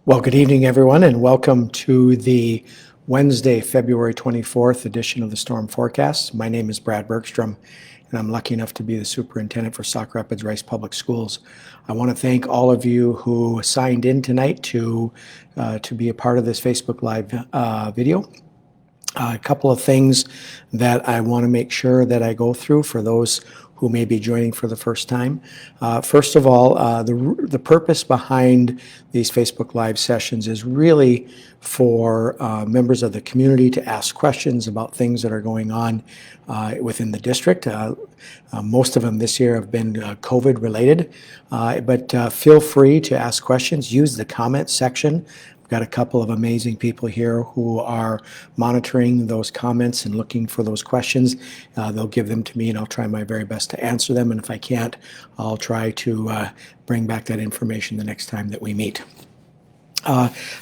Well, good evening, everyone, and welcome to the Wednesday, February 24th edition of the Storm Forecast. My name is Brad Bergstrom, and I'm lucky enough to be the superintendent for Sauk Rapids Rice Public Schools. I want to thank all of you who signed in tonight to be a part of this Facebook Live video. A couple of things that I want to make sure that I go through for those who may be joining for the first time. First of all, the purpose behind these Facebook Live sessions is really for members of the community to ask questions about things that are going on within the district. Most of them this year have been COVID related, but feel free to ask questions. Use the comment section. Got a couple of amazing people here who are monitoring those comments and looking for those questions. They'll give them to me and I'll try my very best to answer them. And if I can't, I'll try to bring back that information the next time that we meet.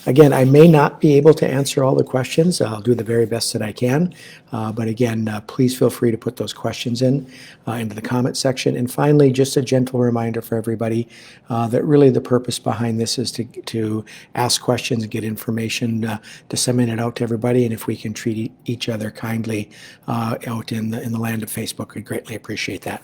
Again, I may not be able to answer all the questions. I'll do the very best that I can. But again, please feel free to put those questions into the comment section. And finally, just a gentle reminder for everybody that really the purpose behind this is to ask questions and get information, disseminate it out to everybody. And if we can treat each other kindly out in the land of Facebook, we'd greatly appreciate that.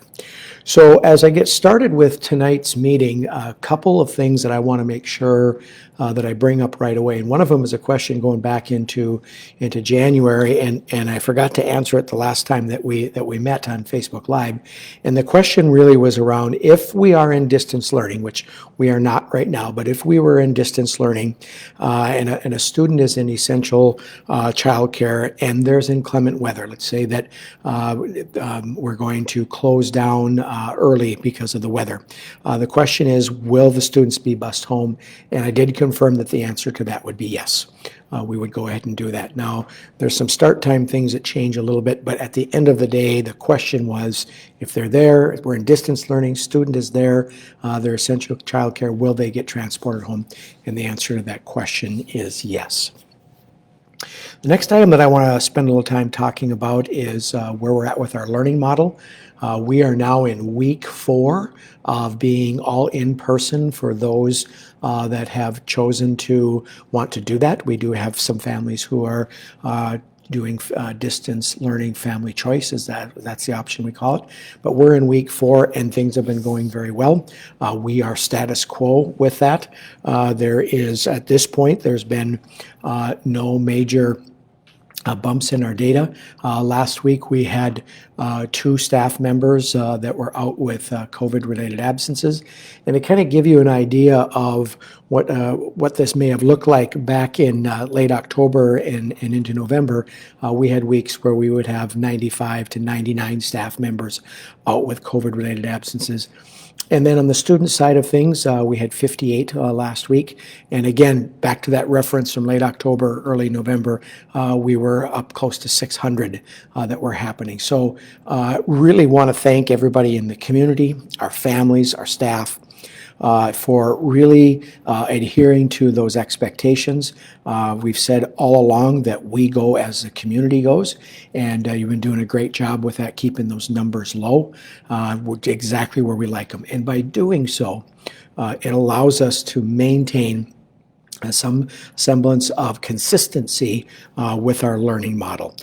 So as I get started with tonight's meeting, a couple of things that I want to make sure that I bring up right away. And one of them is a question going back into January, and I forgot to answer it the last time that we met on Facebook Live. And the question really was around if we are in distance learning, which we are not right now, but if we were in distance learning and a student is in essential childcare and there's inclement weather, let's say that we're going to close down early because of the weather. The question is, will the students be bused home? And I did confirm that the answer to that would be yes. We would go ahead and do that. Now, there's some start time things that change a little bit, but at the end of the day, the question was, if they're there, we're in distance learning, student is there, they're essential childcare, will they get transported home? And the answer to that question is yes. The next item that I want to spend a little time talking about is where we're at with our learning model. We are now in week 4 of being all in person for those that have chosen to want to do that. We do have some families who are doing distance learning family choice, that's the option we call it. But we're in week 4 and things have been going very well. We are status quo with that. There is, at this point, there's been no major bumps in our data. Last week we had 2 staff members that were out with COVID-related absences, and to kind of give you an idea of what this may have looked like back in late October and into November, we had weeks where we would have 95 to 99 staff members out with COVID-related absences. And then on the student side of things, we had 58 last week. And again, back to that reference from late October, early November, we were up close to 600 that were happening. So really want to thank everybody in the community, our families, our staff, for really adhering to those expectations. We've said all along that we go as the community goes, and you've been doing a great job with that, keeping those numbers low, exactly where we like them. And by doing so, it allows us to maintain some semblance of consistency with our learning model.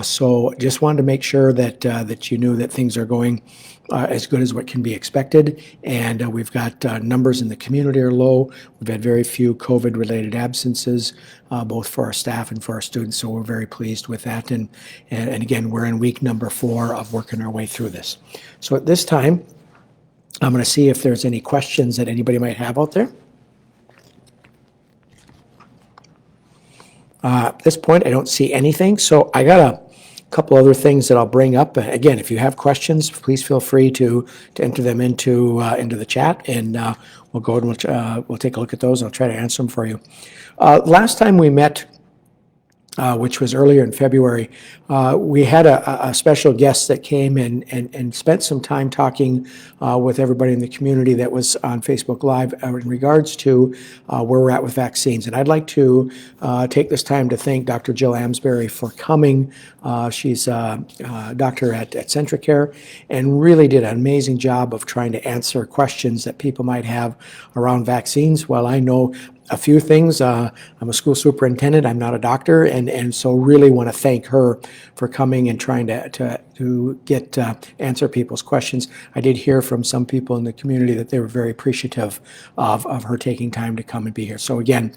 So just wanted to make sure that you knew that things are going as good as what can be expected, and we've got numbers in the community are low. We've had very few COVID-related absences, both for our staff and for our students, so we're very pleased with that. And again, we're in week number 4 of working our way through this. So at this time, I'm going to see if there's any questions that anybody might have out there. At this point, I don't see anything, so I got a couple other things that I'll bring up. Again, if you have questions, please feel free to enter them into the chat, and we'll go and we'll take a look at those. I'll try to answer them for you. Last time we met, which was earlier in February, we had a special guest that came and spent some time talking with everybody in the community that was on Facebook Live in regards to where we're at with vaccines. And I'd like to take this time to thank Dr. Jill Amsbury for coming. She's a doctor at Centricare and really did an amazing job of trying to answer questions that people might have around vaccines. While I know a few things. I'm a school superintendent. I'm not a doctor, and so really want to thank her for coming and trying to get answer people's questions. I did hear from some people in the community that they were very appreciative of her taking time to come and be here. So again,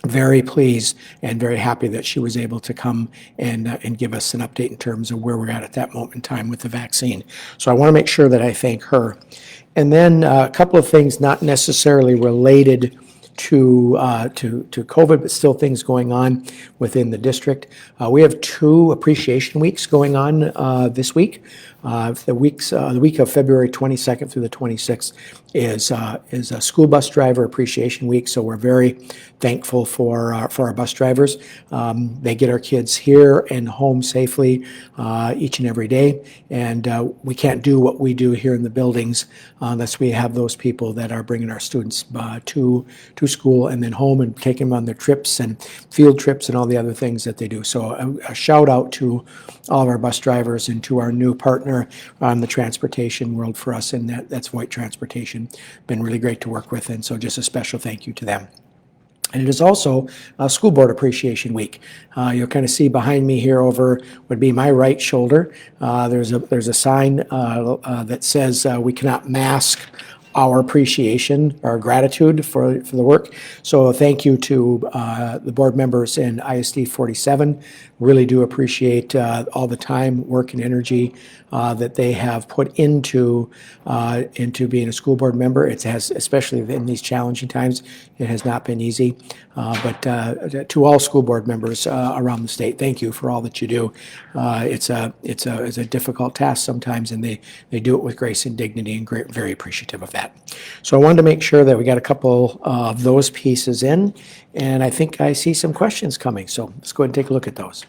very pleased and very happy that she was able to come and give us an update in terms of where we're at that moment in time with the vaccine. So I want to make sure that I thank her. And then a couple of things not necessarily related to COVID, but still things going on within the district. We have 2 appreciation weeks going on this week. The week of February 22nd through the 26th is a school bus driver appreciation week. So we're very thankful for our bus drivers. They get our kids here and home safely each and every day. And we can't do what we do here in the buildings unless we have those people that are bringing our students to school and then home and taking them on their trips and field trips and all the other things that they do. So a shout out to all of our bus drivers and to our new partner on the transportation world for us, and that's Voight Transportation. Been really great to work with, and so just a special thank you to them. And it is also a School Board Appreciation Week. You'll kind of see behind me here over would be my right shoulder. There's a sign that says we cannot mask our appreciation, our gratitude for the work. So thank you to the board members in ISD 47. Really do appreciate all the time, work, and energy that they have put into being a school board member. It has, especially in these challenging times, it has not been easy. But to all school board members around the state, thank you for all that you do. It's a difficult task sometimes, and they do it with grace and dignity, and very appreciative of that. So I wanted to make sure that we got a couple of those pieces in, and I think I see some questions coming. So let's go ahead and take a look at those.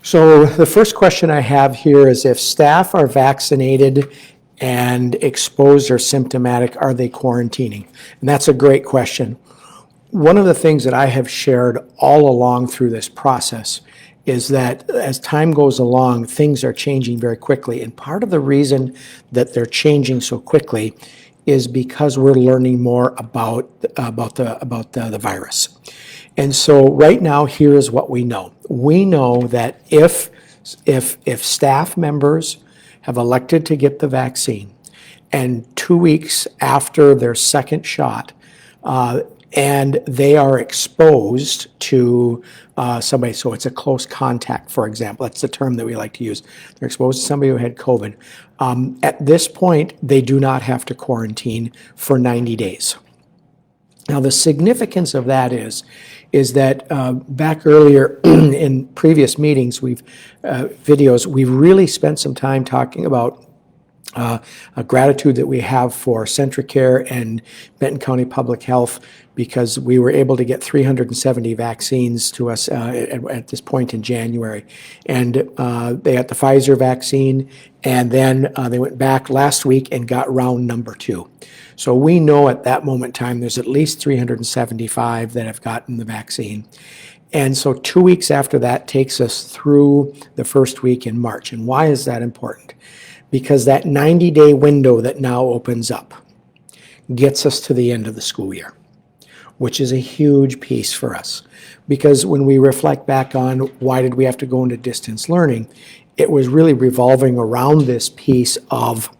So the first question I have here is, if staff are vaccinated and exposed or symptomatic, are they quarantining? And that's a great question. One of the things that I have shared all along through this process is that as time goes along, things are changing very quickly. And part of the reason that they're changing so quickly is because we're learning more about the virus. And so right now, here is what we know. We know that if staff members have elected to get the vaccine, and 2 weeks after their second shot, and they are exposed to somebody, so it's a close contact, for example. That's the term that we like to use. They're exposed to somebody who had COVID. At this point, they do not have to quarantine for 90 days. Now, the significance of that is that back earlier in previous meetings, videos, we've really spent some time talking about a gratitude that we have for Centricare and Benton County Public Health, because we were able to get 370 vaccines to us at this point in January. And they got the Pfizer vaccine, and then they went back last week and got round number 2. So we know at that moment in time there's at least 375 that have gotten the vaccine. And so 2 weeks after that takes us through the first week in March. And why is that important? Because that 90-day window that now opens up gets us to the end of the school year, which is a huge piece for us. Because when we reflect back on why did we have to go into distance learning, it was really revolving around this piece of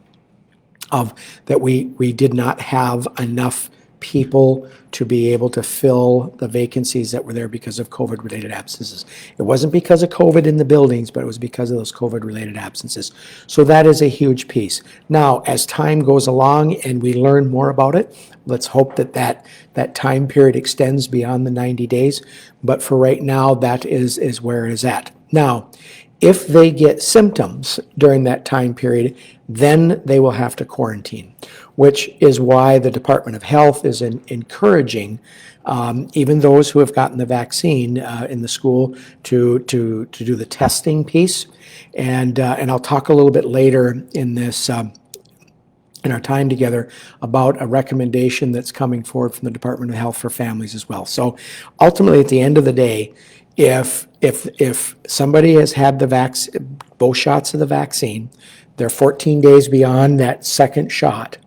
that we did not have enough people to be able to fill the vacancies that were there because of COVID-related absences. It wasn't because of COVID in the buildings, but it was because of those COVID-related absences. So that is a huge piece. Now, as time goes along and we learn more about it, let's hope that time period extends beyond the 90 days. But for right now, that is where it is at. Now, if they get symptoms during that time period, then they will have to quarantine, which is why the Department of Health is encouraging even those who have gotten the vaccine in the school to do the testing piece. And I'll talk a little bit later in this in our time together about a recommendation that's coming forward from the Department of Health for families as well. So ultimately, at the end of the day, if somebody has had both shots of the vaccine, they're 14 days beyond that second shot,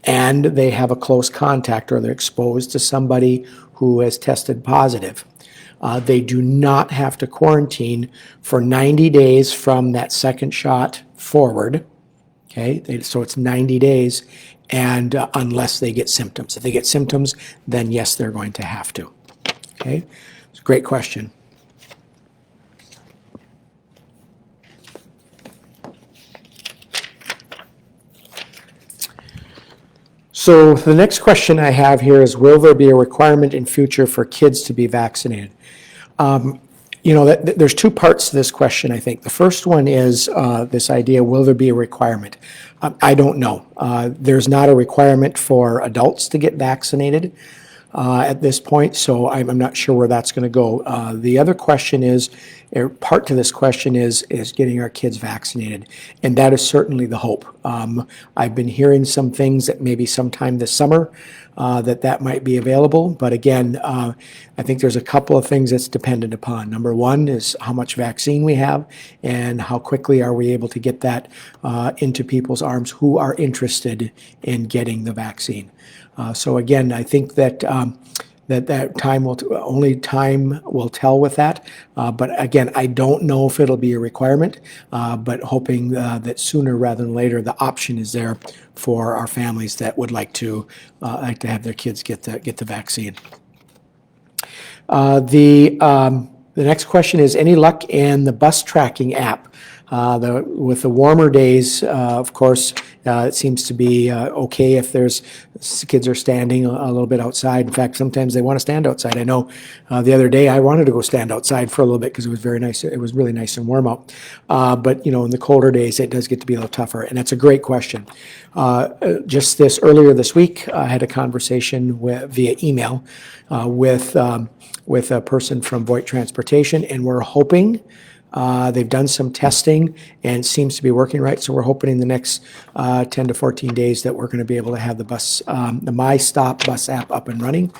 and they have a close contact or they're exposed to somebody who has tested positive, they do not have to quarantine for 90 days from that second shot forward. Okay, so it's 90 days, and unless they get symptoms. If they get symptoms, then yes, they're going to have to. Okay, it's a great question. So the next question I have here is, will there be a requirement in future for kids to be vaccinated? There's two parts to this question, I think. The first one is this idea, will there be a requirement? I don't know. There's not a requirement for adults to get vaccinated at this point, so I'm not sure where that's going to go. The other question is, part to this question is getting our kids vaccinated, and that is certainly the hope. I've been hearing some things that maybe sometime this summer that might be available, but again, I think there's a couple of things that's dependent upon. Number one is how much vaccine we have and how quickly are we able to get that into people's arms who are interested in getting the vaccine. So again, I think that that time only time will tell with that. But again, I don't know if it'll be a requirement, but hoping that sooner rather than later, the option is there for our families that would like to have their kids get the vaccine. The next question is, any luck in the bus tracking app? With the warmer days, of course, it seems to be okay if kids are standing a little bit outside. In fact, sometimes they want to stand outside. I know the other day I wanted to go stand outside for a little bit because it was very nice. It was really nice and warm out. But in the colder days, it does get to be a little tougher. And that's a great question. Just earlier this week, I had a conversation via email with a person from Voight Transportation, and we're hoping. They've done some testing and it seems to be working right. So we're hoping in the next 10 to 14 days that we're going to be able to have the My Stop bus app up and running.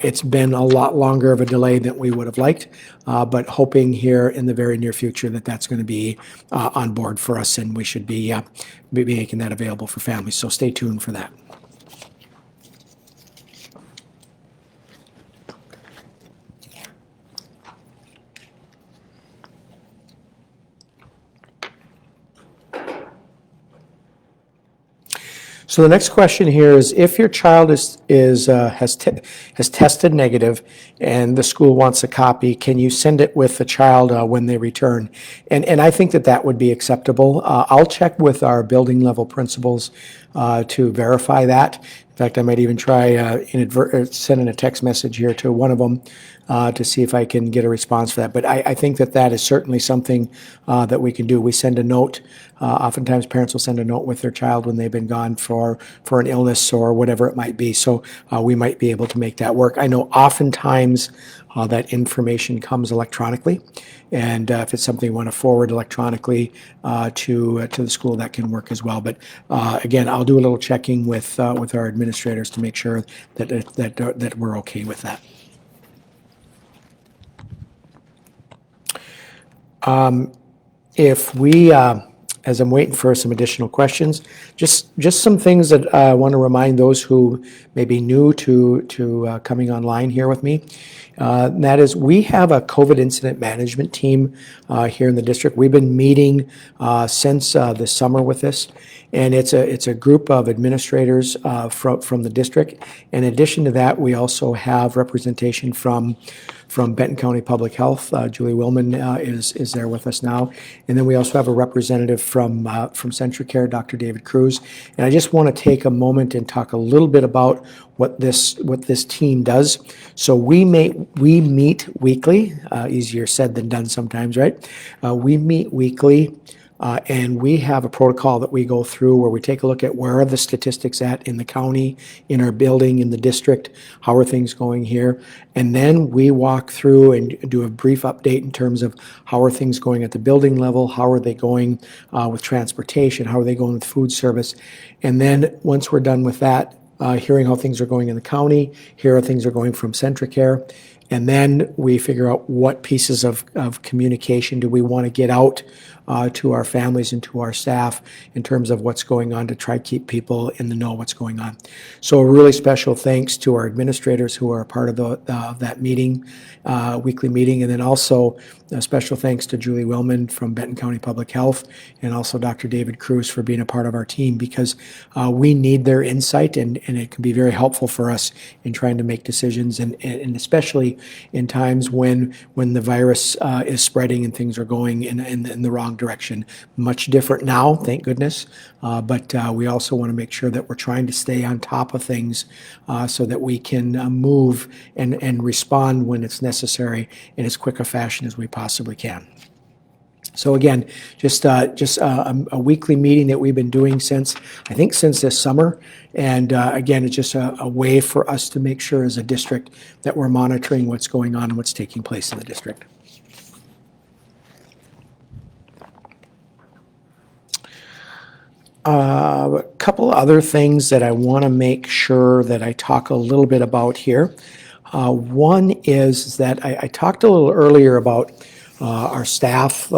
It's been a lot longer of a delay than we would have liked, but hoping here in the very near future that that's going to be on board for us, and we should be making that available for families. So stay tuned for that. So the next question here is, if your child has tested negative and the school wants a copy, can you send it with the child when they return? And I think that would be acceptable. I'll check with our building level principals to verify that. In fact, I might even try sending a text message here to one of them to see if I can get a response for that. But I think that is certainly something that we can do. We send a note. Oftentimes parents will send a note with their child when they've been gone for an illness or whatever it might be. So we might be able to make that work. I know oftentimes that information comes electronically. And if it's something you want to forward electronically to the school, that can work as well. But again, I'll do a little checking with our administrators to make sure that we're okay with that. If we, as I'm waiting for some additional questions, just some things that I want to remind those who may be new to coming online here with me. And that is, we have a COVID incident management team here in the district. We've been meeting since the summer with this, and it's a group of administrators from the district. In addition to that, we also have representation from Benton County Public Health. Julie Willman is there with us now. And then we also have a representative from CentraCare, Dr. David Cruz. And I just want to take a moment and talk a little bit about what this team does. So we meet weekly, easier said than done sometimes, right? We meet weekly And we have a protocol that we go through where we take a look at where are the statistics at in the county, in our building, in the district, how are things going here. And then we walk through and do a brief update in terms of how are things going at the building level, how are they going with transportation, how are they going with food service. And then once we're done with that, hearing how things are going in the county, here how things are going from Centricare. And then we figure out what pieces of communication do we want to get out to our families and to our staff in terms of what's going on to try to keep people in the know what's going on. So a really special thanks to our administrators who are a part of that meeting, weekly meeting, and then also a special thanks to Julie Willman from Benton County Public Health and also Dr. David Cruz for being a part of our team, because we need their insight and it can be very helpful for us in trying to make decisions, and especially in times when the virus is spreading and things are going in the wrong direction. Much different now, thank goodness, but we also want to make sure that we're trying to stay on top of things so that we can move and respond when it's necessary in as quick a fashion as we possibly can. So again, just a weekly meeting that we've been doing since this summer. And again, it's just a way for us to make sure as a district that we're monitoring what's going on and what's taking place in the district. A couple other things that I want to make sure that I talk a little bit about here. One is that I talked a little earlier about our staff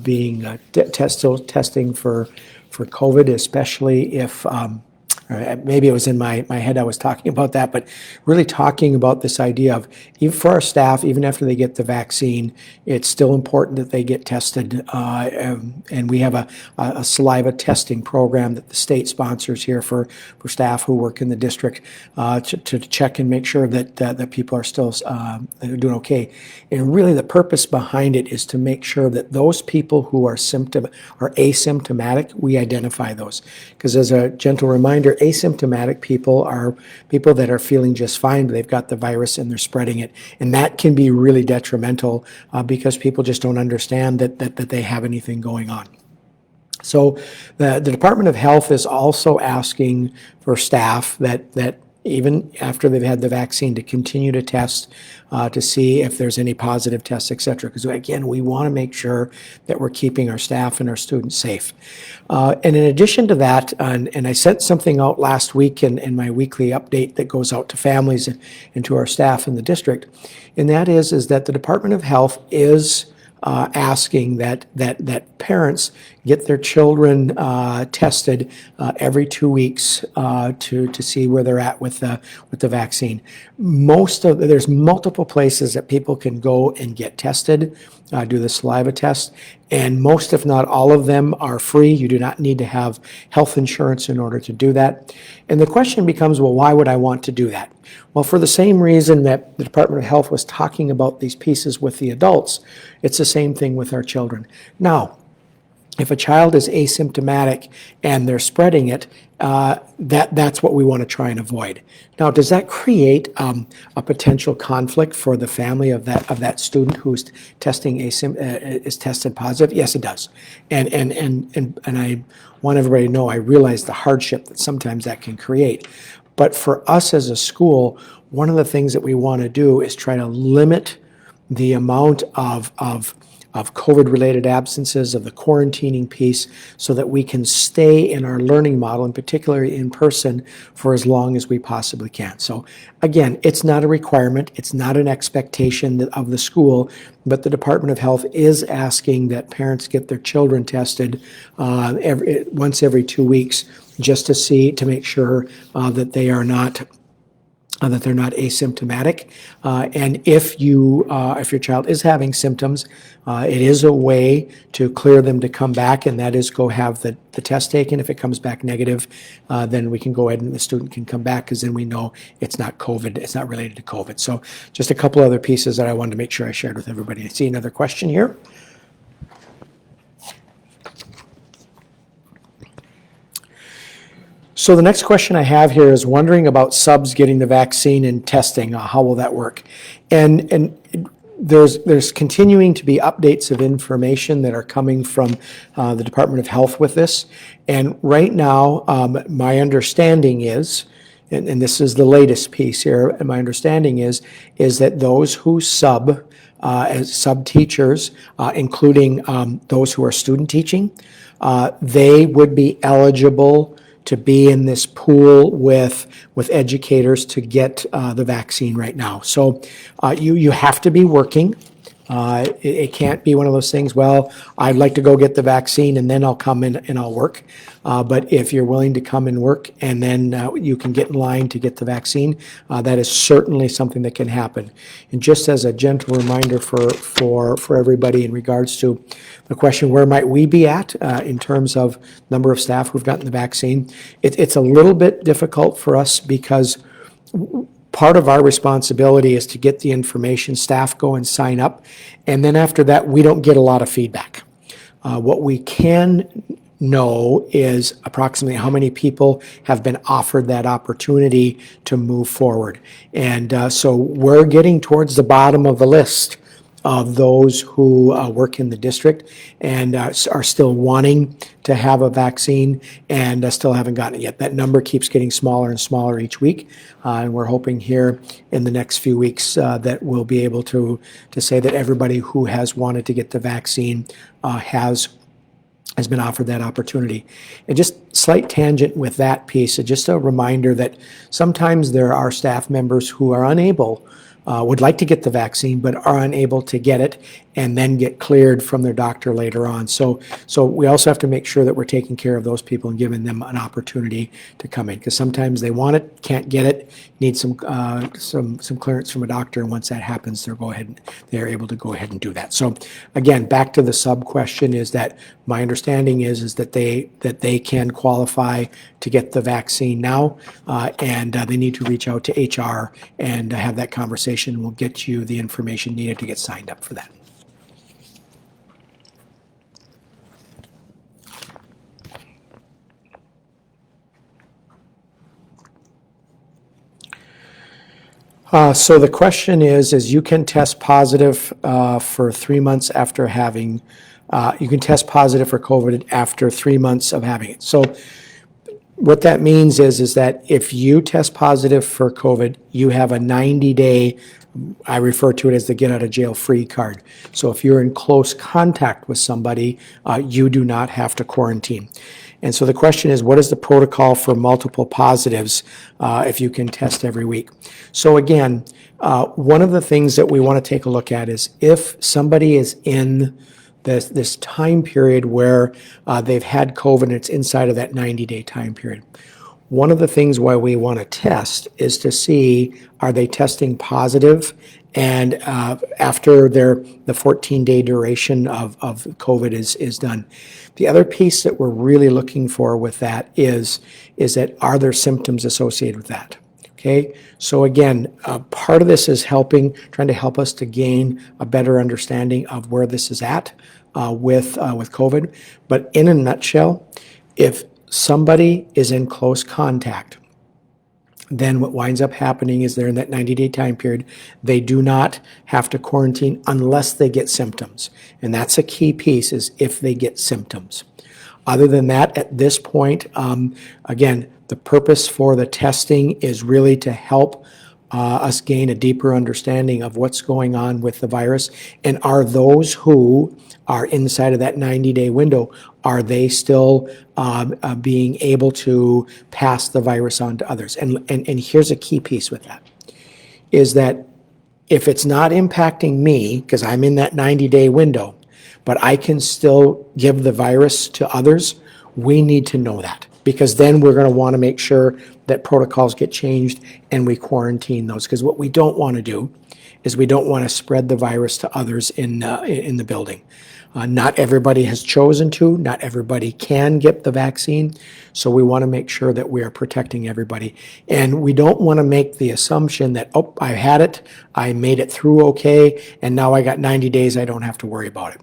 being testing for COVID, especially if maybe it was in my head I was talking about that, but really talking about this idea of, even for our staff, even after they get the vaccine, it's still important that they get tested. And we have a saliva testing program that the state sponsors here for staff who work in the district to check and make sure that people are still doing okay. And really the purpose behind it is to make sure that those people who are asymptomatic, we identify those. Because as a gentle reminder, asymptomatic people are people that are feeling just fine, but they've got the virus and they're spreading it. And that can be really detrimental because people just don't understand that they have anything going on. So the Department of Health is also asking for staff that even after they've had the vaccine, to continue to test to see if there's any positive tests, et cetera. Because again, we want to make sure that we're keeping our staff and our students safe. And in addition to that, and I sent something out last week in my weekly update that goes out to families and to our staff in the district, and that is that the Department of Health is asking that parents get their children tested every 2 weeks to see where they're at with the vaccine. There's multiple places that people can go and get tested, do the saliva test, and most, if not all of them, are free. You do not need to have health insurance in order to do that. And the question becomes, well, why would I want to do that? Well, for the same reason that the Department of Health was talking about these pieces with the adults, it's the same thing with our children. Now, if a child is asymptomatic and they're spreading it, that's what we want to try and avoid. Now, does that create a potential conflict for the family of that student who's is tested positive? Yes, it does. And I want everybody to know I realize the hardship that sometimes that can create. But for us as a school, one of the things that we want to do is try to limit the amount of COVID-related absences, of the quarantining piece, so that we can stay in our learning model, and particularly in person, for as long as we possibly can. So again, it's not a requirement, it's not an expectation of the school, but the Department of Health is asking that parents get their children tested once every 2 weeks, just to make sure that they are not that they're not asymptomatic. And if your child is having symptoms, it is a way to clear them to come back, and that is go have the test taken. If it comes back negative, then we can go ahead and the student can come back, because then we know it's not COVID, it's not related to COVID. So just a couple other pieces that I wanted to make sure I shared with everybody. I see another question here. So the next question I have here is wondering about subs getting the vaccine and testing. How will that work? And there's continuing to be updates of information that are coming from the Department of Health with this. And right now, my understanding is, and this is the latest piece here, and my understanding is that those who as sub teachers, including those who are student teaching, they would be eligible to be in this pool with educators to get the vaccine right now. So you have to be working. It can't be one of those things, well, I'd like to go get the vaccine and then I'll come in and I'll work. But if you're willing to come and work and then you can get in line to get the vaccine, that is certainly something that can happen. And just as a gentle reminder for everybody in regards to the question, where might we be at in terms of number of staff who've gotten the vaccine? It's a little bit difficult for us because part of our responsibility is to get the information, staff go and sign up, and then after that, we don't get a lot of feedback. What we can know is approximately how many people have been offered that opportunity to move forward. And so we're getting towards the bottom of the list of those who work in the district and are still wanting to have a vaccine and still haven't gotten it yet. That number keeps getting smaller and smaller each week, and we're hoping here in the next few weeks that we'll be able to say that everybody who has wanted to get the vaccine has been offered that opportunity. And just slight tangent with that piece, just a reminder that sometimes there are staff members who are unable would like to get the vaccine but are unable to get it and then get cleared from their doctor later on. So we also have to make sure that we're taking care of those people and giving them an opportunity to come in, because sometimes they want it, can't get it, need some clearance from a doctor, and once that happens, they're able to go ahead and do that. So again, back to the sub question, is that my understanding is that they can qualify to get the vaccine now, and they need to reach out to HR and have that conversation. We'll get you the information needed to get signed up for that. So the question is you can test positive for 3 months after having, you can test positive for COVID after 3 months of having it. So what that means is that if you test positive for COVID, you have a 90-day, I refer to it as the get out of jail free card. So if you're in close contact with somebody, you do not have to quarantine. And so the question is, what is the protocol for multiple positives if you can test every week? So again, one of the things that we want to take a look at is if somebody is in this time period where they've had COVID and it's inside of that 90-day time period. One of the things why we want to test is to see, are they testing positive, and after the 14-day duration of COVID is done. The other piece that we're really looking for with that is that are there symptoms associated with that? Okay, so again, part of this is trying to help us to gain a better understanding of where this is at with COVID. But in a nutshell, if somebody is in close contact, then what winds up happening is they're in that 90-day time period. They do not have to quarantine unless they get symptoms. And that's a key piece, is if they get symptoms. Other than that, at this point, again, the purpose for the testing is really to help us gain a deeper understanding of what's going on with the virus, and are those who are inside of that 90-day window, are they still being able to pass the virus on to others? And here's a key piece with that, is that if it's not impacting me, because I'm in that 90-day window, but I can still give the virus to others, we need to know that, because then we're going to want to make sure that protocols get changed and we quarantine those. Because what we don't want to do is we don't want to spread the virus to others in the building. Not everybody has chosen to, not everybody can get the vaccine, so we want to make sure that we are protecting everybody. And we don't want to make the assumption that, oh, I had it, I made it through okay, and now I got 90 days, I don't have to worry about it.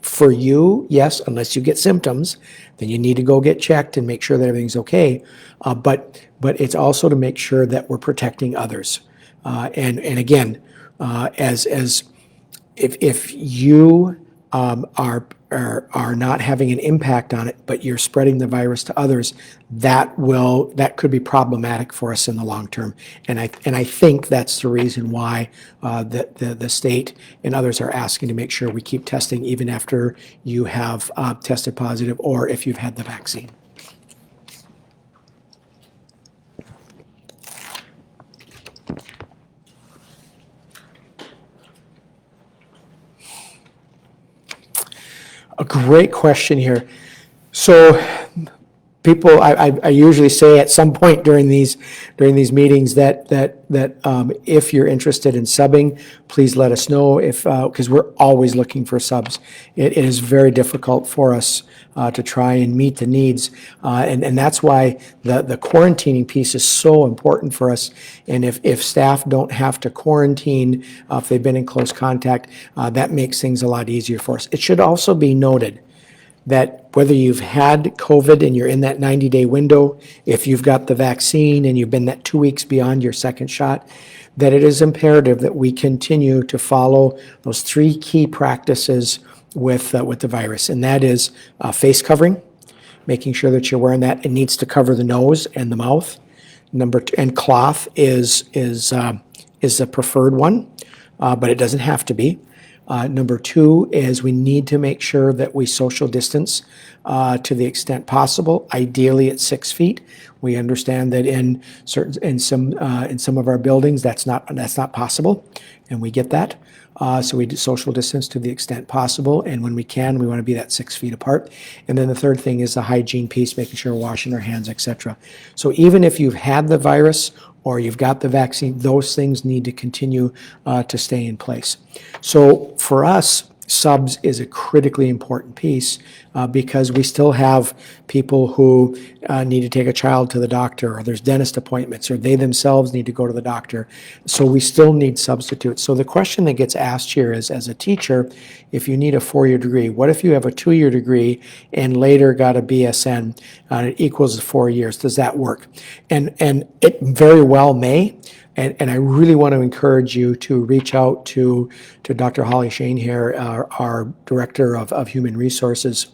For you, yes, unless you get symptoms, then you need to go get checked and make sure that everything's okay. But it's also to make sure that we're protecting others. And again, as if you are not having an impact on it, but you're spreading the virus to others, that could be problematic for us in the long term. And I think that's the reason why the state and others are asking to make sure we keep testing even after you have tested positive or if you've had the vaccine. A great question here. So people, I usually say at some point during these meetings that if you're interested in subbing, please let us know, because we're always looking for subs. It is very difficult for us to try and meet the needs, and that's why the quarantining piece is so important for us. And if staff don't have to quarantine if they've been in close contact, that makes things a lot easier for us. It should also be noted that whether you've had COVID and you're in that 90-day window, if you've got the vaccine and you've been that 2 weeks beyond your second shot, that it is imperative that we continue to follow those 3 key practices with the virus, and that is face covering, making sure that you're wearing that. It needs to cover the nose and the mouth. Number 2, and cloth is the preferred one, but it doesn't have to be. Number 2 is we need to make sure that we social distance to the extent possible, ideally at 6 feet. We understand that in some of our buildings that's not possible, and we get that. So we do social distance to the extent possible, and when we can, we want to be that 6 feet apart. And then the third thing is the hygiene piece, making sure we're washing our hands, etc. So even if you've had the virus or you've got the vaccine, those things need to continue to stay in place. So for us, subs is a critically important piece because we still have people who need to take a child to the doctor, or there's dentist appointments, or they themselves need to go to the doctor. So we still need substitutes. So the question that gets asked here is, as a teacher, if you need a 4-year degree, what if you have a 2-year degree and later got a BSN and it equals 4 years? Does that work? And it very well may. And I really want to encourage you to reach out to Dr. Holly Shane here, our Director of Human Resources,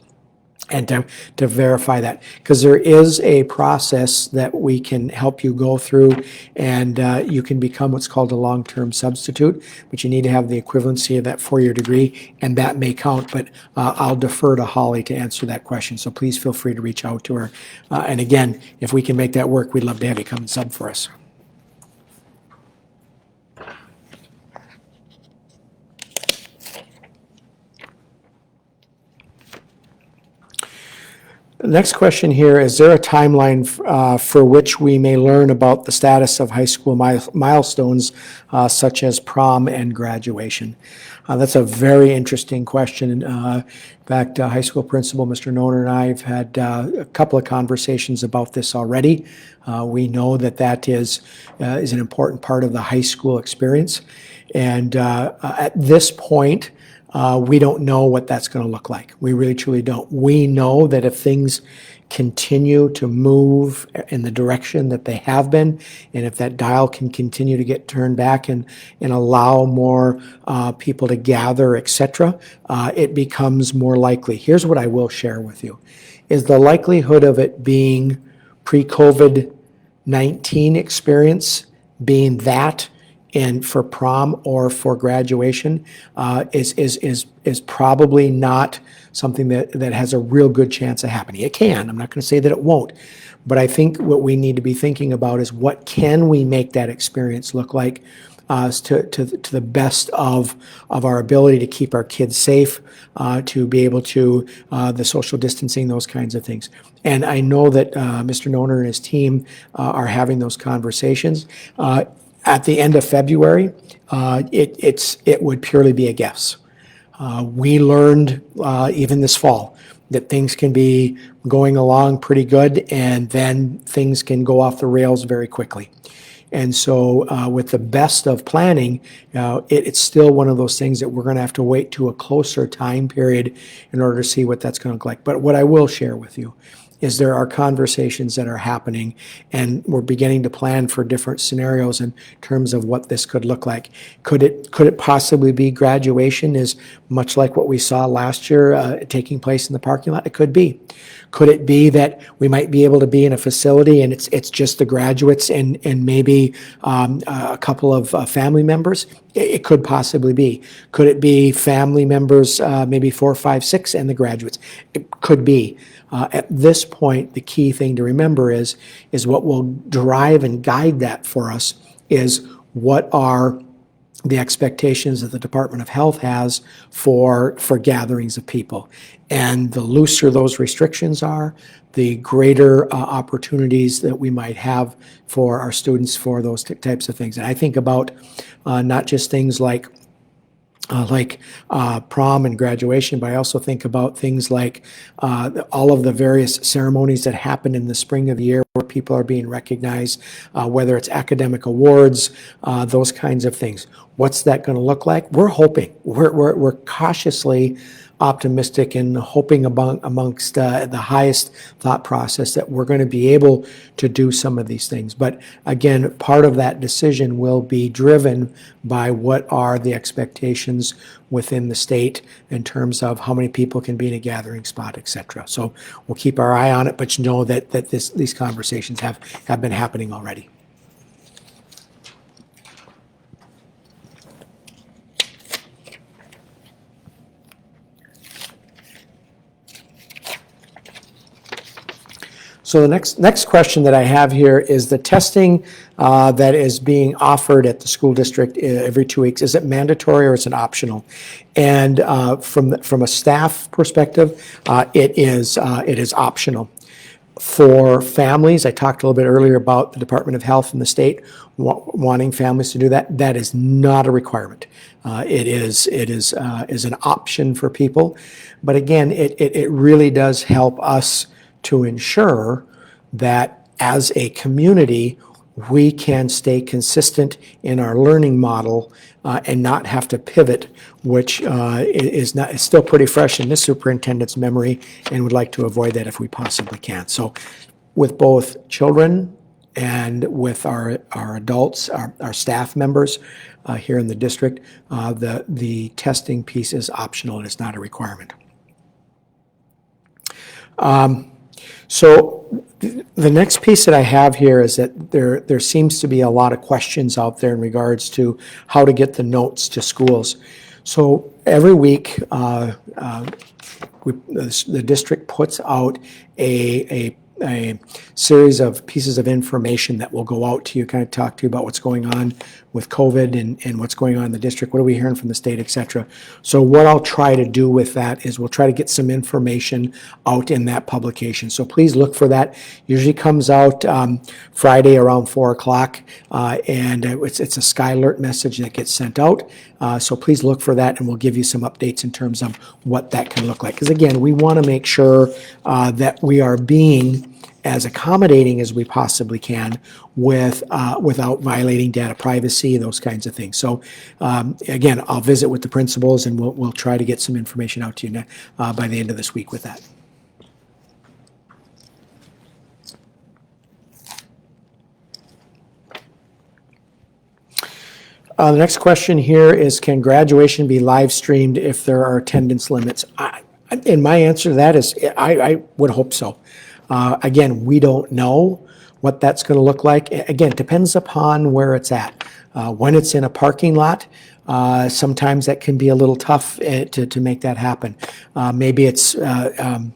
and to verify that, because there is a process that we can help you go through, and you can become what's called a long-term substitute, but you need to have the equivalency of that 4-year degree, and that may count, but I'll defer to Holly to answer that question, so please feel free to reach out to her. And again, if we can make that work, we'd love to have you come and sub for us. The next question here, is there a timeline for which we may learn about the status of high school milestones such as prom and graduation? That's a very interesting question. In fact, high school principal Mr. Noner and I have had a couple of conversations about this already. We know that is an important part of the high school experience. And at this point, we don't know what that's going to look like. We really, truly don't. We know that if things continue to move in the direction that they have been, and if that dial can continue to get turned back and allow more people to gather, etc., it becomes more likely. Here's what I will share with you, is the likelihood of it being pre-COVID-19 experience being that and for prom or for graduation is probably not something that has a real good chance of happening. It can. I'm not going to say that it won't. But I think what we need to be thinking about is what can we make that experience look like to the best of our ability to keep our kids safe, to be able to the social distancing, those kinds of things. And I know that Mr. Noner and his team are having those conversations. At the end of February, it would purely be a guess. We learned even this fall that things can be going along pretty good, and then things can go off the rails very quickly. And so with the best of planning, it's still one of those things that we're going to have to wait to a closer time period in order to see what that's going to look like. But what I will share with you is there are conversations that are happening, and we're beginning to plan for different scenarios in terms of what this could look like. Could it possibly be graduation is much like what we saw last year taking place in the parking lot? It could be. Could it be that we might be able to be in a facility and it's just the graduates and maybe a couple of family members? It could possibly be. Could it be family members, maybe 4, 5, 6, and the graduates? It could be. At this point, the key thing to remember is what will drive and guide that for us is what are the expectations that the Department of Health has for gatherings of people. And the looser those restrictions are, the greater opportunities that we might have for our students for those types of things. And I think about not just things like prom and graduation, but I also think about things like all of the various ceremonies that happen in the spring of the year where people are being recognized, whether it's academic awards, those kinds of things. What's that going to look like? We're hoping. We're cautiously optimistic and hoping amongst the highest thought process that we're going to be able to do some of these things. But again, part of that decision will be driven by what are the expectations within the state in terms of how many people can be in a gathering spot, et cetera. So we'll keep our eye on it, but you know that these conversations have been happening already. So the next question that I have here is the testing that is being offered at the school district every 2 weeks. Is it mandatory or is it optional? And from a staff perspective, it is optional. For families, I talked a little bit earlier about the Department of Health and the state wanting families to do that. That is not a requirement. It is an option for people. But again, it really does help us to ensure that as a community, we can stay consistent in our learning model and not have to pivot, which is still pretty fresh in this superintendent's memory, and would like to avoid that if we possibly can. So with both children and with our adults, our staff members here in the district, the testing piece is optional and it's not a requirement. So the next piece that I have here is that there seems to be a lot of questions out there in regards to how to get the notes to schools. So every week, the district puts out a series of pieces of information that will go out to you, kind of talk to you about what's going on with COVID and what's going on in the district, what are we hearing from the state, et cetera. So what I'll try to do with that is we'll try to get some information out in that publication. So please look for that. Usually comes out Friday around 4 o'clock, and it's a Sky Alert message that gets sent out. So please look for that, and we'll give you some updates in terms of what that can look like. Because again, we want to make sure that we are being as accommodating as we possibly can without violating data privacy, those kinds of things. So again, I'll visit with the principals and we'll try to get some information out to you by the end of this week with that. The next question here is, can graduation be live streamed if there are attendance limits? And my answer to that is I would hope so. Again, we don't know what that's going to look like. Again, it depends upon where it's at. When it's in a parking lot, sometimes that can be a little tough to make that happen. Maybe it's, can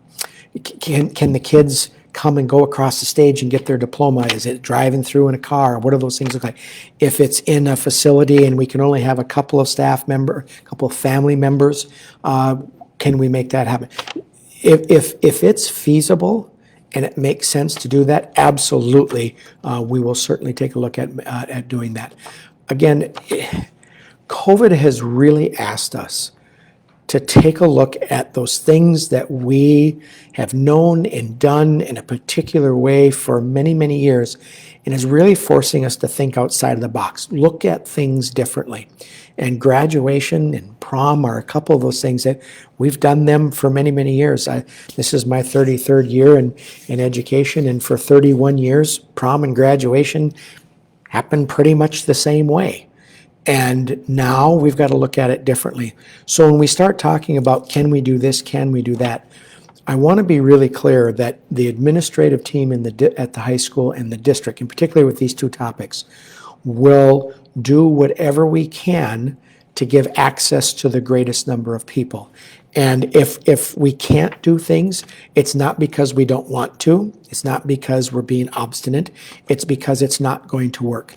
the kids come and go across the stage and get their diploma? Is it driving through in a car? What do those things look like? If it's in a facility and we can only have a couple of staff members, a couple of family members, can we make that happen? If it's feasible and it makes sense to do that, absolutely, we will certainly take a look at doing that. Again, COVID has really asked us to take a look at those things that we have known and done in a particular way for many, many years, and is really forcing us to think outside of the box, look at things differently. And graduation and prom are a couple of those things that we've done them for many, many years. This is my 33rd year in education, and for 31 years, prom and graduation happened pretty much the same way. And now we've got to look at it differently. So when we start talking about can we do this, can we do that, I want to be really clear that the administrative team at the high school and the district, in particular with these two topics, will do whatever we can to give access to the greatest number of people. And if we can't do things, it's not because we don't want to. It's not because we're being obstinate. It's because it's not going to work.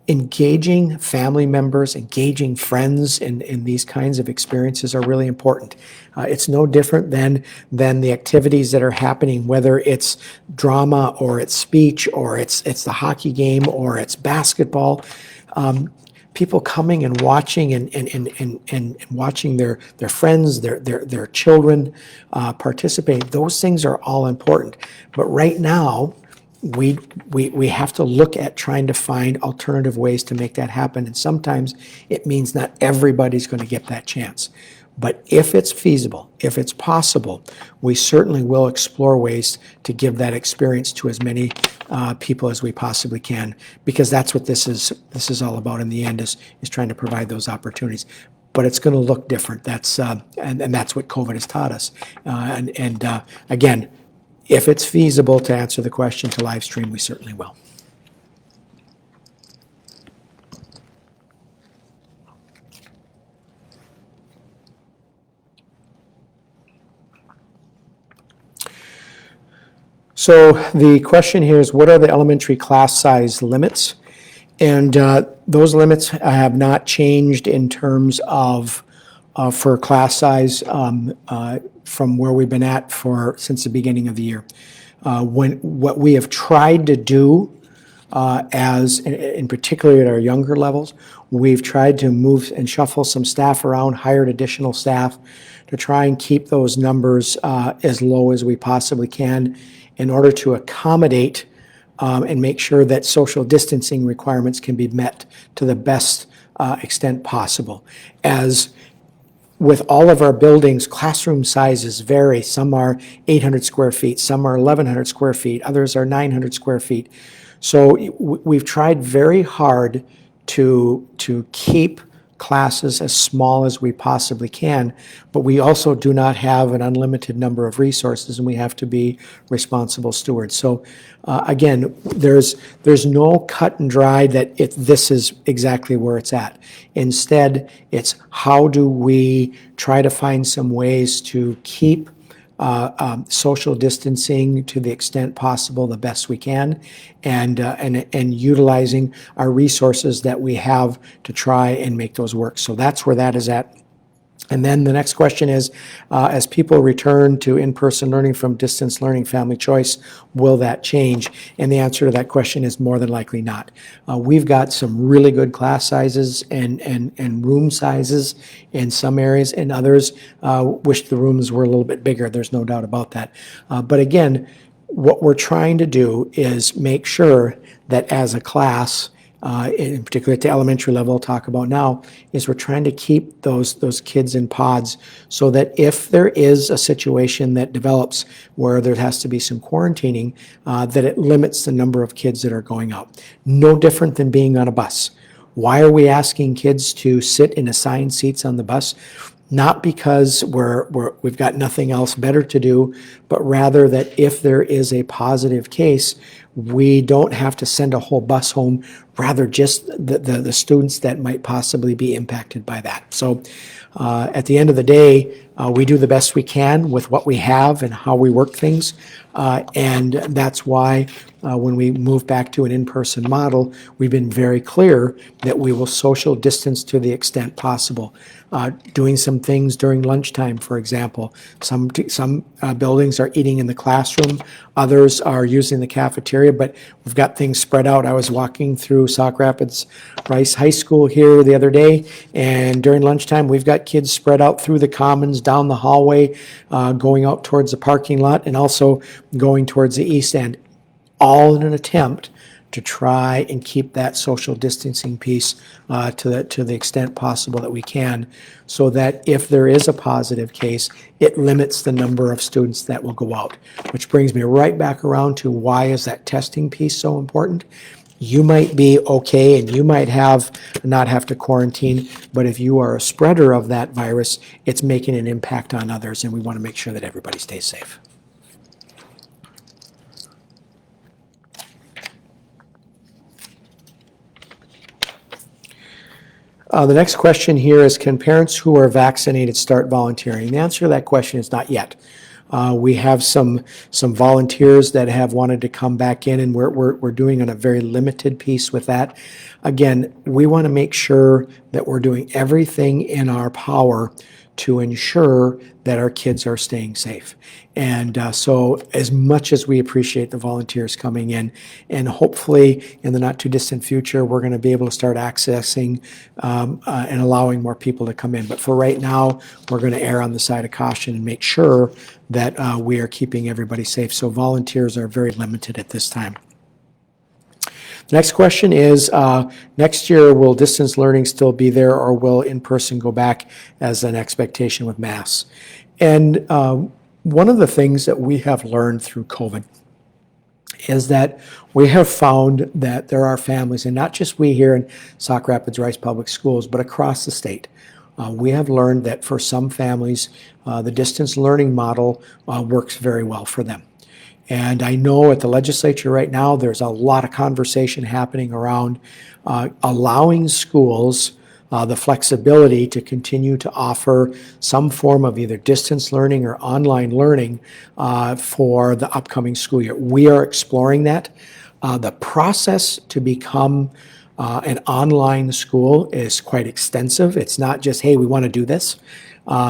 Engaging family members, engaging friends in these kinds of experiences are really important. It's no different than the activities that are happening, whether it's drama or it's speech or it's the hockey game or it's basketball. People coming and watching and watching their friends, their children participate. Those things are all important. But right now, we have to look at trying to find alternative ways to make that happen. And sometimes it means not everybody's going to get that chance. But if it's feasible, if it's possible, we certainly will explore ways to give that experience to as many people as we possibly can, because that's what this is all about in the end, is trying to provide those opportunities. But it's going to look different. That's and that's what COVID has taught us. Again, if it's feasible to answer the question to live stream, we certainly will. So the question here is, what are the elementary class size limits? And those limits have not changed in terms of for class size from where we've been at since the beginning of the year. What we have tried to do, in particular at our younger levels, we've tried to move and shuffle some staff around, hired additional staff to try and keep those numbers as low as we possibly can in order to accommodate and make sure that social distancing requirements can be met to the best extent possible. As with all of our buildings, classroom sizes vary. Some are 800 square feet, some are 1,100 square feet, others are 900 square feet. So we've tried very hard to keep classes as small as we possibly can, but we also do not have an unlimited number of resources, and we have to be responsible stewards. So again, there's no cut and dry that this is exactly where it's at. Instead, it's how do we try to find some ways to keep social distancing to the extent possible, the best we can, and utilizing our resources that we have to try and make those work. So that's where that is at. And then the next question is, as people return to in-person learning from distance learning, family choice, will that change? And the answer to that question is more than likely not. We've got some really good class sizes and room sizes in some areas, and others wish the rooms were a little bit bigger. There's no doubt about that. But again, what we're trying to do is make sure that as a class, in particular at the elementary level I'll talk about now, is we're trying to keep those kids in pods so that if there is a situation that develops where there has to be some quarantining, that it limits the number of kids that are going out. No different than being on a bus. Why are we asking kids to sit in assigned seats on the bus? Not because we've got nothing else better to do, but rather that if there is a positive case, we don't have to send a whole bus home, rather just the students that might possibly be impacted by that. So at the end of the day, we do the best we can with what we have and how we work things. And that's why when we move back to an in-person model, we've been very clear that we will social distance to the extent possible. Doing some things during lunchtime, for example. Some buildings are eating in the classroom, others are using the cafeteria, but we've got things spread out. I was walking through Sauk Rapids Rice High School here the other day, and during lunchtime we've got kids spread out through the commons, down the hallway, going out towards the parking lot, and also going towards the east end, all in an attempt to try and keep that social distancing piece to the extent possible that we can, so that if there is a positive case, it limits the number of students that will go out. Which brings me right back around to why is that testing piece so important? You might be okay and you might not have to quarantine, but if you are a spreader of that virus, it's making an impact on others, and we want to make sure that everybody stays safe. The next question here is, can parents who are vaccinated start volunteering? The answer to that question is not yet. We have some volunteers that have wanted to come back in, and we're doing a very limited piece with that. Again, we want to make sure that we're doing everything in our power to ensure that our kids are staying safe. And so as much as we appreciate the volunteers coming in, and hopefully in the not too distant future, we're going to be able to start accessing and allowing more people to come in. But for right now, we're going to err on the side of caution and make sure that we are keeping everybody safe. So volunteers are very limited at this time. The next question is, next year, will distance learning still be there, or will in-person go back as an expectation with masks? And one of the things that we have learned through COVID is that we have found that there are families, and not just we here in Sauk Rapids Rice Public Schools, but across the state. We have learned that for some families, the distance learning model works very well for them. And I know at the legislature right now, there's a lot of conversation happening around allowing schools the flexibility to continue to offer some form of either distance learning or online learning for the upcoming school year. We are exploring that. The process to become an online school is quite extensive. It's not just, hey, we want to do this.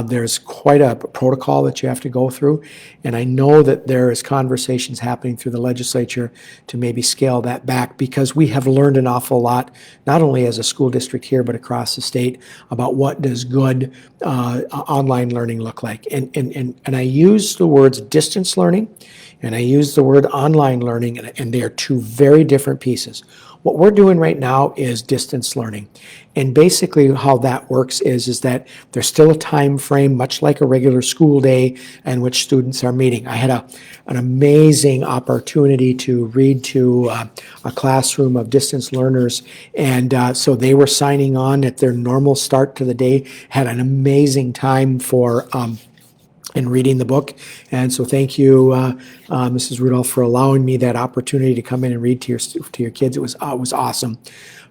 There's quite a protocol that you have to go through, and I know that there is conversations happening through the legislature to maybe scale that back, because we have learned an awful lot, not only as a school district here, but across the state, about what does good online learning look like. And I use the words distance learning, and I use the word online learning, and they are two very different pieces. What we're doing right now is distance learning. And basically how that works is that there's still a time frame, much like a regular school day, in which students are meeting. I had an amazing opportunity to read to a classroom of distance learners, and so they were signing on at their normal start to the day, had an amazing time in reading the book. And so thank you, Mrs. Rudolph, for allowing me that opportunity to come in and read to your kids. It was awesome.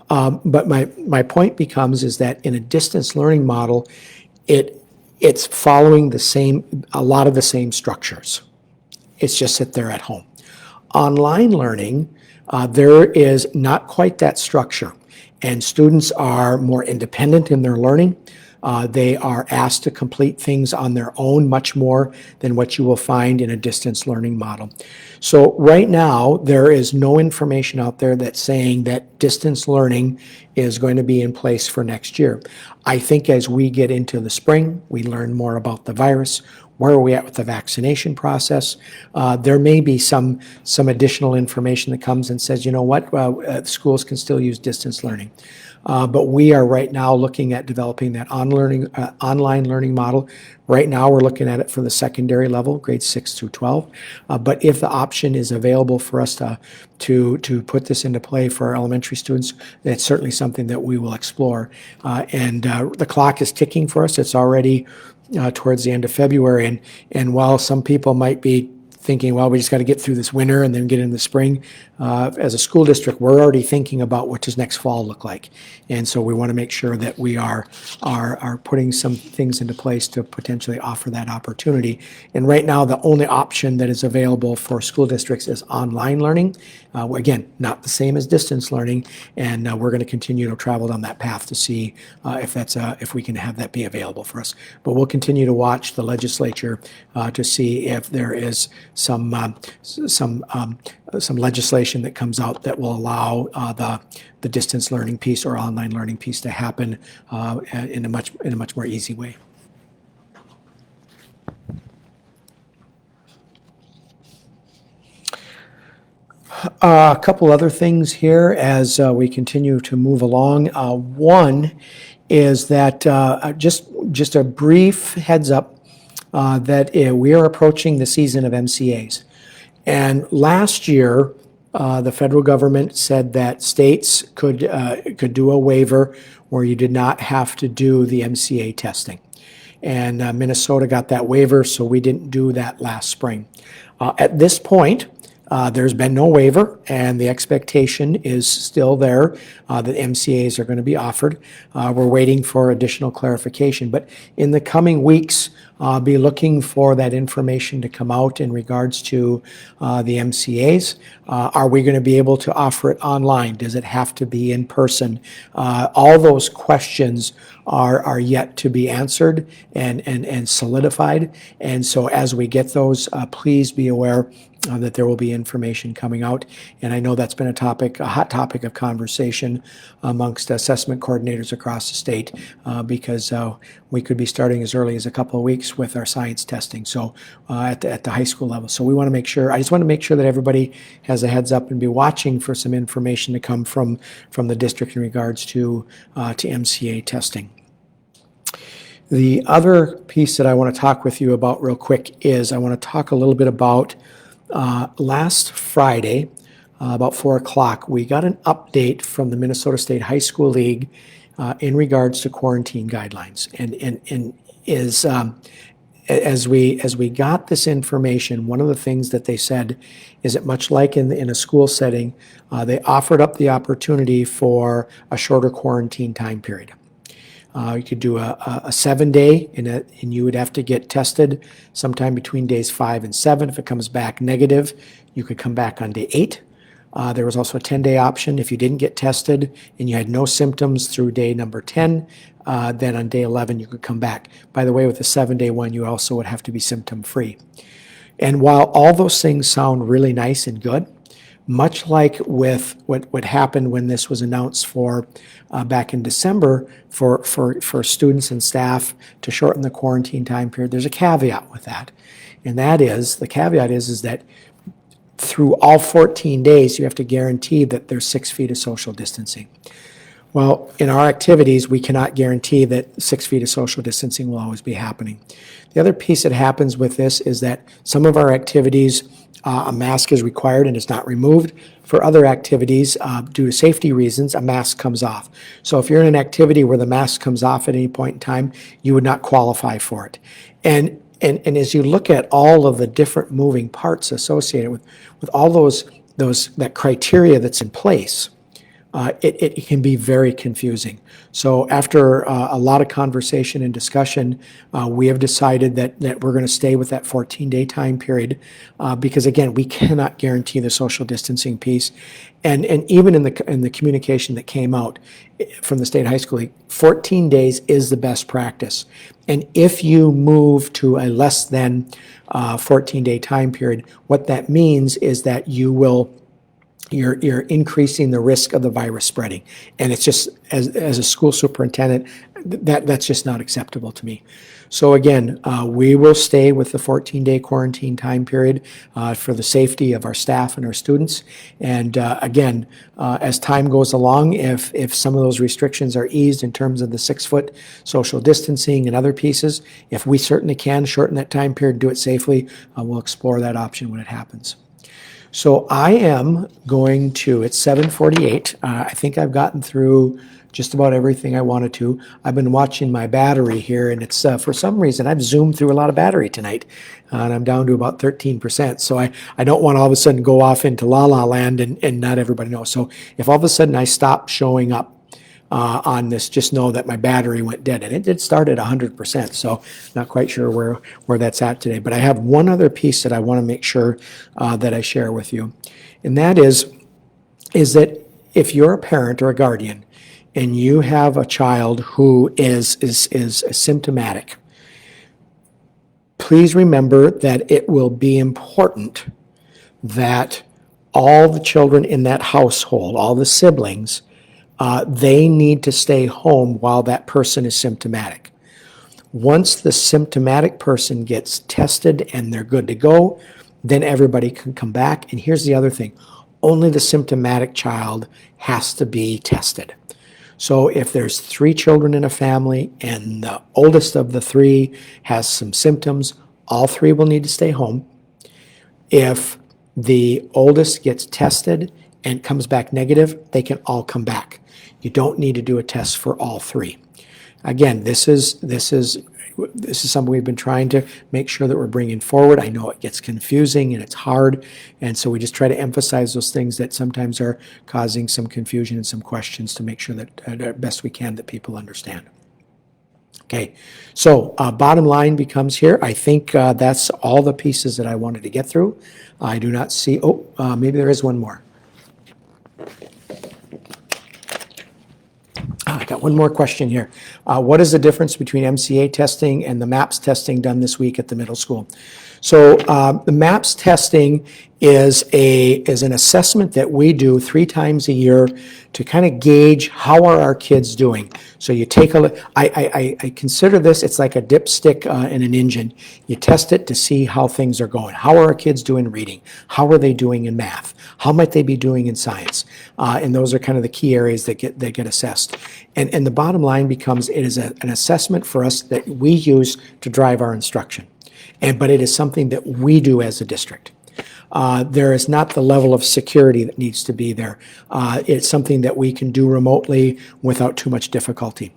But my point becomes is that in a distance learning model, it's following a lot of the same structures. It's just that they're at home. Online learning, there is not quite that structure, and students are more independent in their learning. They are asked to complete things on their own much more than what you will find in a distance learning model. So right now, there is no information out there that's saying that distance learning is going to be in place for next year. I think as we get into the spring, we learn more about the virus. Where are we at with the vaccination process? There may be some additional information that comes and says, you know what, schools can still use distance learning. But we are right now looking at developing that online learning model. Right now, we're looking at it for the secondary level, grades 6 through 12. But if the option is available for us to put this into play for our elementary students, that's certainly something that we will explore. And the clock is ticking for us. It's already towards the end of February. And while some people might be thinking, well, we just got to get through this winter and then get into the spring. As a school district, we're already thinking about what does next fall look like. And so we want to make sure that we are putting some things into place to potentially offer that opportunity. And right now, the only option that is available for school districts is online learning. Again, not the same as distance learning. And we're going to continue to travel down that path to see if we can have that be available for us. But we'll continue to watch the legislature to see if there is some legislation that comes out that will allow the distance learning piece or online learning piece to happen in a much more easy way. A couple other things here as we continue to move along. One is that just a brief heads up that we are approaching the season of MCAs. And last year, the federal government said that states could do a waiver where you did not have to do the MCA testing. And Minnesota got that waiver, so we didn't do that last spring. At this point, there's been no waiver, and the expectation is still there that MCAs are going to be offered. We're waiting for additional clarification, but in the coming weeks, be looking for that information to come out in regards to the MCAs. Are we going to be able to offer it online? Does it have to be in person? All those questions are yet to be answered and solidified. And so as we get those, please be aware that there will be information coming out. And I know that's been a hot topic of conversation amongst assessment coordinators across the state because we could be starting as early as a couple of weeks with our science testing, so at the high school level. So we want to make sure, I just want to make sure that everybody has a heads up and be watching for some information to come from the district in regards to MCA testing. The other piece that I want to talk with you about real quick is I want to talk a little bit about last Friday, about 4 o'clock, we got an update from the Minnesota State High School League in regards to quarantine guidelines. And as we got this information, one of the things that they said is that much like in a school setting, they offered up the opportunity for a shorter quarantine time period. You could do a 7-day, and you would have to get tested sometime between days 5 and 7. If it comes back negative, you could come back on day 8. There was also a 10-day option. If you didn't get tested and you had no symptoms through day number 10, then on day 11 you could come back. By the way, with the 7-day one, you also would have to be symptom-free. And while all those things sound really nice and good, much like with what happened when this was announced for back in December for students and staff to shorten the quarantine time period, there's a caveat with that. And that is, the caveat is that through all 14 days, you have to guarantee that there's 6 feet of social distancing. Well, in our activities, we cannot guarantee that 6 feet of social distancing will always be happening. The other piece that happens with this is that some of our activities, a mask is required and is not removed. For other activities, due to safety reasons, a mask comes off. So if you're in an activity where the mask comes off at any point in time, you would not qualify for it. And as you look at all of the different moving parts associated with all that criteria that's in place, it can be very confusing. So after a lot of conversation and discussion, we have decided that we're going to stay with that 14-day time period because, again, we cannot guarantee the social distancing piece. And even in the communication that came out from the State High School League, 14 days is the best practice. And if you move to a less than 14-day time period, what that means is that you're increasing the risk of the virus spreading. And it's just, as a school superintendent, that's just not acceptable to me. So again, we will stay with the 14-day quarantine time period for the safety of our staff and our students. And again, as time goes along, if some of those restrictions are eased in terms of the 6-foot social distancing and other pieces, if we certainly can shorten that time period, do it safely, we'll explore that option when it happens. So I am going to, it's 7:48. I think I've gotten through just about everything I wanted to. I've been watching my battery here, and it's for some reason I've zoomed through a lot of battery tonight, and I'm down to about 13%. So I don't want to all of a sudden go off into la-la land and not everybody knows. So if all of a sudden I stop showing up on this, just know that my battery went dead, and it did start at 100%, so not quite sure where that's at today. But I have one other piece that I want to make sure that I share with you, and that is that if you're a parent or a guardian and you have a child who is symptomatic, please remember that it will be important that all the children in that household, all the siblings, they need to stay home while that person is symptomatic. Once the symptomatic person gets tested and they're good to go, then everybody can come back. And here's the other thing. only the symptomatic child has to be tested. So if there's 3 children in a family and the oldest of the 3 has some symptoms, all 3 will need to stay home. If the oldest gets tested and comes back negative, they can all come back. You don't need to do a test for all 3. Again, this is something we've been trying to make sure that we're bringing forward. I know it gets confusing and it's hard, and so we just try to emphasize those things that sometimes are causing some confusion and some questions to make sure that best we can that people understand. Okay, so bottom line becomes here, I think that's all the pieces that I wanted to get through. I do not see, maybe there is one more. I got one more question here. What is the difference between MCA testing and the MAPS testing done this week at the middle school? So the MAPS testing is an assessment that we do 3 times a year to kind of gauge how are our kids doing. So you take a look, I consider this, it's like a dipstick in an engine. You test it to see how things are going. How are our kids doing reading? How are they doing in math? How might they be doing in science? And those are kind of the key areas that get assessed. And the bottom line becomes it is an assessment for us that we use to drive our instruction. But it is something that we do as a district. There is not the level of security that needs to be there. It's something that we can do remotely without too much difficulty.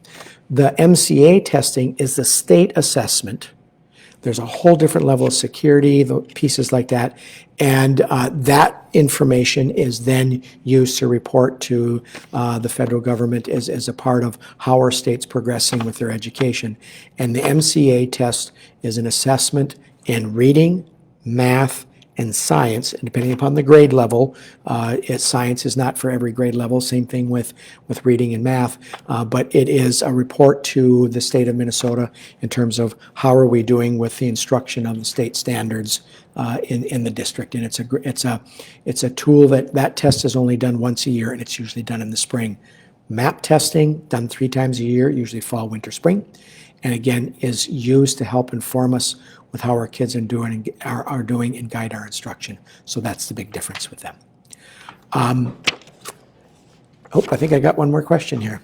The MCA testing is the state assessment. There's a whole different level of security, the pieces like that, and that information is then used to report to the federal government as a part of how our state's progressing with their education. And the MCA test is an assessment in reading, math, and science, and depending upon the grade level, science is not for every grade level, same thing with reading and math, but it is a report to the state of Minnesota in terms of how are we doing with the instruction of the state standards in the district. And it's a tool that test is only done once a year, and it's usually done in the spring. MAP testing, done 3 times a year, usually fall, winter, spring, and again is used to help inform us with how our kids are doing and guide our instruction. So that's the big difference with them. I think I got one more question here.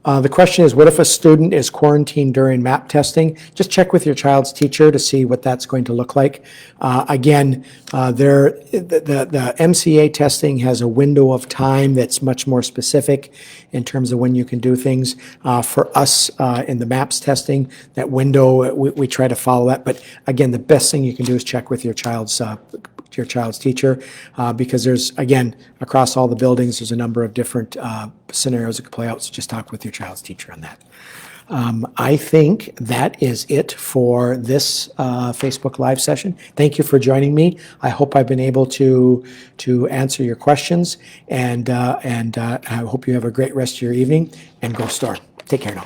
The question is, what if a student is quarantined during MAP testing? Just check with your child's teacher to see what that's going to look like. Again, the MCA testing has a window of time that's much more specific in terms of when you can do things. For us in the MAPS testing, that window, we try to follow that. But again, the best thing you can do is check with your child's teacher, because there's, again, across all the buildings, there's a number of different scenarios that could play out, so just talk with your child's teacher on that. I think that is it for this Facebook Live session. Thank you for joining me. I hope I've been able to answer your questions, and I hope you have a great rest of your evening, and go Storm. Take care now.